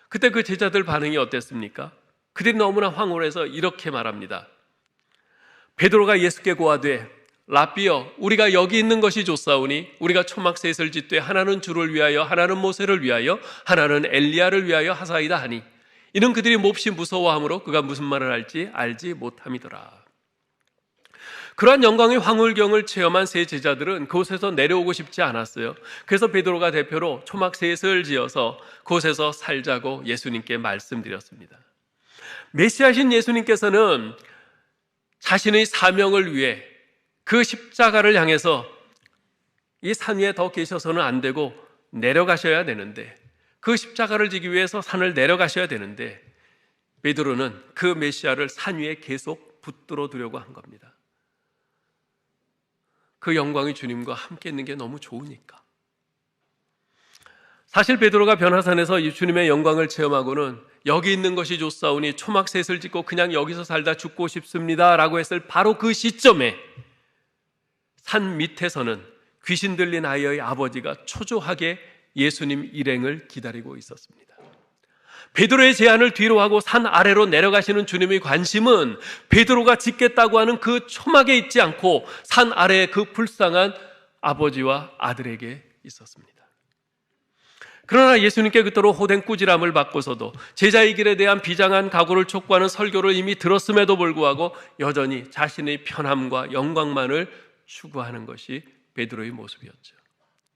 Speaker 2: 그때 그 제자들 반응이 어땠습니까? 그들이 너무나 황홀해서 이렇게 말합니다. 베드로가 예수께 고하되 라삐여, 우리가 여기 있는 것이 좋사오니 우리가 초막셋을 짓되 하나는 주를 위하여 하나는 모세를 위하여 하나는 엘리야를 위하여 하사이다 하니 이는 그들이 몹시 무서워하므로 그가 무슨 말을 할지 알지 못함이더라. 그러한 영광의 황홀경을 체험한 세 제자들은 그곳에서 내려오고 싶지 않았어요. 그래서 베드로가 대표로 초막셋을 지어서 그곳에서 살자고 예수님께 말씀드렸습니다. 메시아신 예수님께서는 자신의 사명을 위해 그 십자가를 향해서 이 산 위에 더 계셔서는 안 되고 내려가셔야 되는데 그 십자가를 지기 위해서 산을 내려가셔야 되는데 베드로는 그 메시아를 산 위에 계속 붙들어 두려고 한 겁니다. 그 영광의 주님과 함께 있는 게 너무 좋으니까. 사실 베드로가 변화산에서 이 주님의 영광을 체험하고는 여기 있는 것이 좋사오니 초막셋을 짓고 그냥 여기서 살다 죽고 싶습니다 라고 했을 바로 그 시점에 산 밑에서는 귀신 들린 아이의 아버지가 초조하게 예수님 일행을 기다리고 있었습니다. 베드로의 제안을 뒤로 하고 산 아래로 내려가시는 주님의 관심은 베드로가 짓겠다고 하는 그 초막에 있지 않고 산 아래의 그 불쌍한 아버지와 아들에게 있었습니다. 그러나 예수님께 그토록 호된 꾸지람을 받고서도 제자의 길에 대한 비장한 각오를 촉구하는 설교를 이미 들었음에도 불구하고 여전히 자신의 편함과 영광만을 추구하는 것이 베드로의 모습이었죠.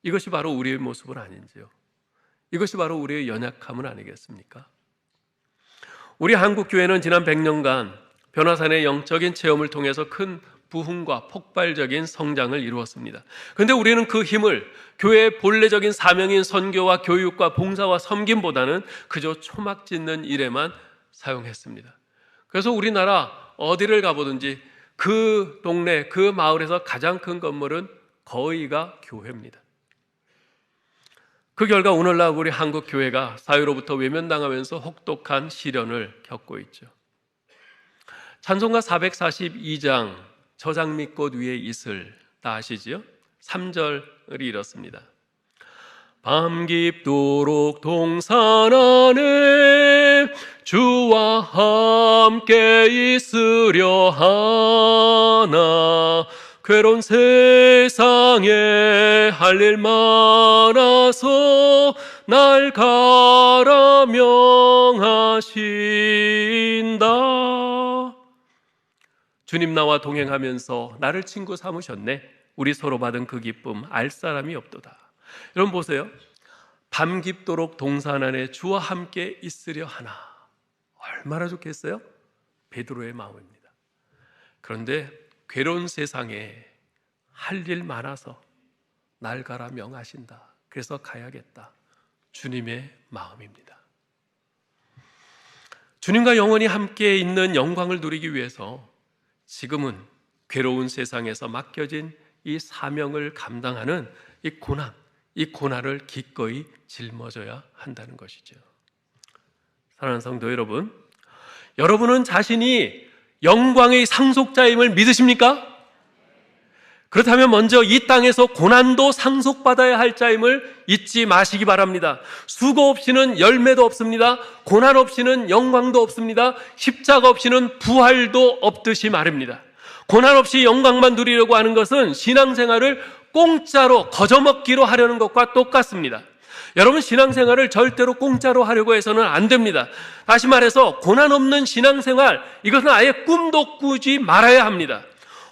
Speaker 2: 이것이 바로 우리의 모습은 아닌지요? 이것이 바로 우리의 연약함은 아니겠습니까? 우리 한국교회는 지난 100년간 변화산의 영적인 체험을 통해서 큰 부흥과 폭발적인 성장을 이루었습니다. 그런데 우리는 그 힘을 교회의 본래적인 사명인 선교와 교육과 봉사와 섬김보다는 그저 초막 짓는 일에만 사용했습니다. 그래서 우리나라 어디를 가보든지 그 동네, 그 마을에서 가장 큰 건물은 거의가 교회입니다. 그 결과 오늘날 우리 한국 교회가 사회로부터 외면당하면서 혹독한 시련을 겪고 있죠. 찬송가 442장 저장미꽃 위에 이슬 다 아시지요? 3절이 이렇습니다. 밤 깊도록 동산 안에 주와 함께 있으려 하나 괴로운 세상에 할 일 많아서 날 가라 명하신다. 주님 나와 동행하면서 나를 친구 삼으셨네. 우리 서로 받은 그 기쁨 알 사람이 없도다. 여러분 보세요. 밤 깊도록 동산 안에 주와 함께 있으려 하나. 얼마나 좋겠어요? 베드로의 마음입니다. 그런데 괴로운 세상에 할 일 많아서 날 가라 명하신다. 그래서 가야겠다. 주님의 마음입니다. 주님과 영원히 함께 있는 영광을 누리기 위해서 지금은 괴로운 세상에서 맡겨진 이 사명을 감당하는 이 고난을 기꺼이 짊어져야 한다는 것이죠. 사랑하는 성도 여러분, 여러분은 자신이 영광의 상속자임을 믿으십니까? 그렇다면 먼저 이 땅에서 고난도 상속받아야 할 자임을 잊지 마시기 바랍니다. 수고 없이는 열매도 없습니다. 고난 없이는 영광도 없습니다. 십자가 없이는 부활도 없듯이 말입니다. 고난 없이 영광만 누리려고 하는 것은 신앙생활을 공짜로 거저먹기로 하려는 것과 똑같습니다. 여러분, 신앙생활을 절대로 공짜로 하려고 해서는 안 됩니다. 다시 말해서 고난 없는 신앙생활, 이것은 아예 꿈도 꾸지 말아야 합니다.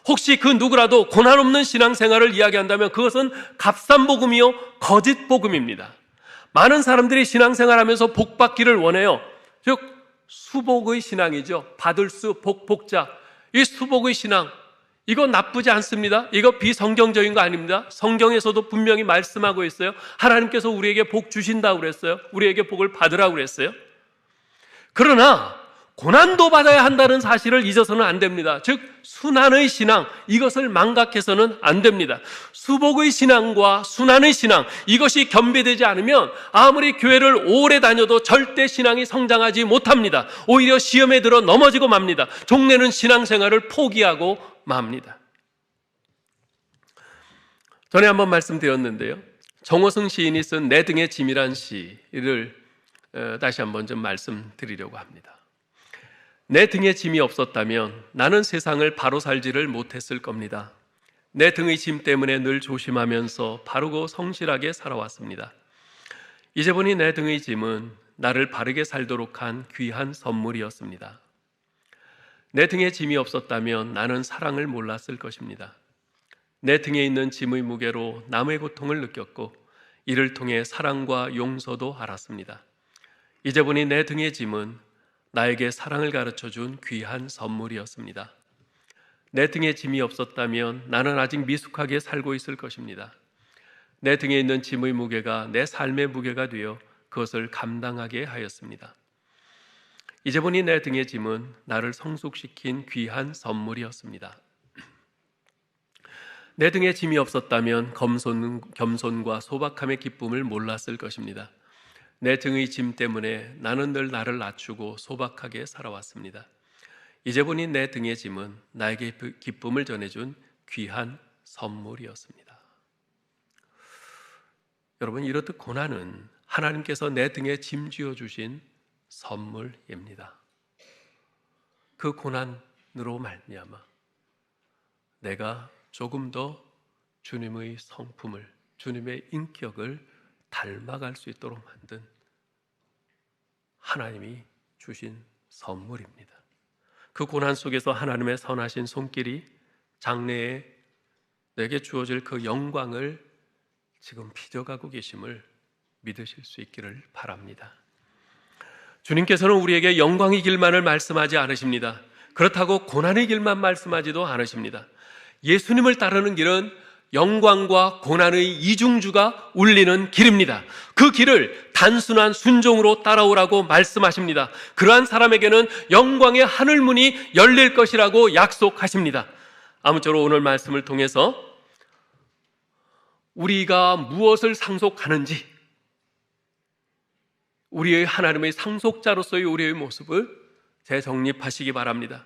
Speaker 2: 혹시 그 누구라도 고난 없는 신앙생활을 이야기한다면 그것은 값싼복음이요 거짓복음입니다. 많은 사람들이 신앙생활하면서 복받기를 원해요. 즉 수복의 신앙이죠. 받을 수 복자. 이 수복의 신앙, 이거 나쁘지 않습니다. 이거 비성경적인 거 아닙니다. 성경에서도 분명히 말씀하고 있어요. 하나님께서 우리에게 복 주신다고 그랬어요. 우리에게 복을 받으라고 그랬어요. 그러나 고난도 받아야 한다는 사실을 잊어서는 안 됩니다. 즉 순환의 신앙, 이것을 망각해서는 안 됩니다. 수복의 신앙과 순환의 신앙, 이것이 겸비되지 않으면 아무리 교회를 오래 다녀도 절대 신앙이 성장하지 못합니다. 오히려 시험에 들어 넘어지고 맙니다. 종래는 신앙생활을 포기하고 맙니다. 전에 한번 말씀드렸는데요, 정호승 시인이 쓴 내 등의 짐이란 시를 다시 한번 좀 말씀드리려고 합니다. 내 등에 짐이 없었다면 나는 세상을 바로 살지를 못했을 겁니다. 내 등의 짐 때문에 늘 조심하면서 바르고 성실하게 살아왔습니다. 이제 보니 내 등의 짐은 나를 바르게 살도록 한 귀한 선물이었습니다. 내 등에 짐이 없었다면 나는 사랑을 몰랐을 것입니다. 내 등에 있는 짐의 무게로 남의 고통을 느꼈고 이를 통해 사랑과 용서도 알았습니다. 이제 보니 내 등의 짐은 나에게 사랑을 가르쳐준 귀한 선물이었습니다. 내 등에 짐이 없었다면 나는 아직 미숙하게 살고 있을 것입니다. 내 등에 있는 짐의 무게가 내 삶의 무게가 되어 그것을 감당하게 하였습니다. 이제 보니 내 등의 짐은 나를 성숙시킨 귀한 선물이었습니다. 내 등에 짐이 없었다면 겸손과 소박함의 기쁨을 몰랐을 것입니다. 내 등의 짐 때문에 나는 늘 나를 낮추고 소박하게 살아왔습니다. 이제 보니 내 등의 짐은 나에게 기쁨을 전해준 귀한 선물이었습니다. 여러분, 이렇듯 고난은 하나님께서 내 등에 짐 지어주신 선물입니다. 그 고난으로 말미암아 내가 조금 더 주님의 성품을, 주님의 인격을 닮아갈 수 있도록 만든 하나님이 주신 선물입니다. 그 고난 속에서 하나님의 선하신 손길이 장래에 내게 주어질 그 영광을 지금 빚어가고 계심을 믿으실 수 있기를 바랍니다. 주님께서는 우리에게 영광의 길만을 말씀하지 않으십니다. 그렇다고 고난의 길만 말씀하지도 않으십니다. 예수님을 따르는 길은 영광과 고난의 이중주가 울리는 길입니다. 그 길을 단순한 순종으로 따라오라고 말씀하십니다. 그러한 사람에게는 영광의 하늘문이 열릴 것이라고 약속하십니다. 아무쪼록 오늘 말씀을 통해서 우리가 무엇을 상속하는지, 우리의 하나님의 상속자로서의 우리의 모습을 재정립하시기 바랍니다.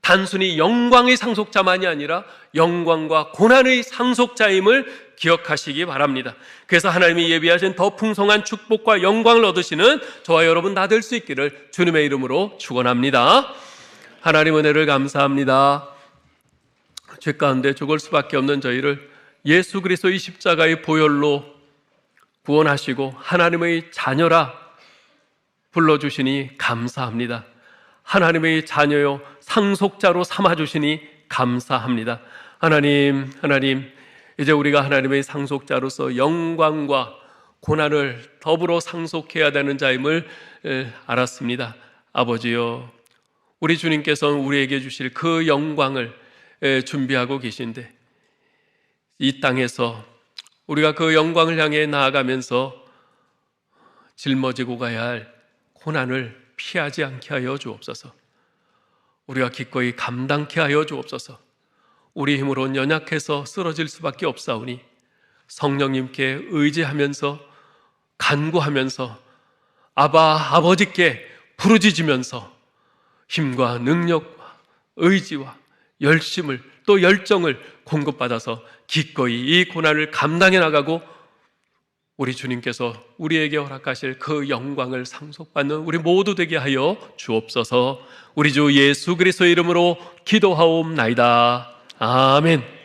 Speaker 2: 단순히 영광의 상속자만이 아니라 영광과 고난의 상속자임을 기억하시기 바랍니다. 그래서 하나님이 예비하신 더 풍성한 축복과 영광을 얻으시는 저와 여러분 다 될 수 있기를 주님의 이름으로 축원합니다. 하나님 은혜를 감사합니다. 죄 가운데 죽을 수밖에 없는 저희를 예수 그리스도의 십자가의 보혈로 구원하시고 하나님의 자녀라 불러주시니 감사합니다. 하나님의 자녀요 상속자로 삼아주시니 감사합니다. 하나님, 이제 우리가 하나님의 상속자로서 영광과 고난을 더불어 상속해야 되는 자임을 알았습니다. 아버지요, 우리 주님께서는 우리에게 주실 그 영광을 준비하고 계신데 이 땅에서 우리가 그 영광을 향해 나아가면서 짊어지고 가야 할 고난을 피하지 않게 하여 주옵소서. 우리가 기꺼이 감당케 하여 주옵소서. 우리 힘으로는 연약해서 쓰러질 수밖에 없사오니 성령님께 의지하면서 간구하면서 아버지께 부르짖으면서 힘과 능력과 의지와 열심을 또 열정을 공급받아서 기꺼이 이 고난을 감당해 나가고 우리 주님께서 우리에게 허락하실 그 영광을 상속받는 우리 모두 되게 하여 주옵소서. 우리 주 예수 그리스도의 이름으로 기도하옵나이다. 아멘.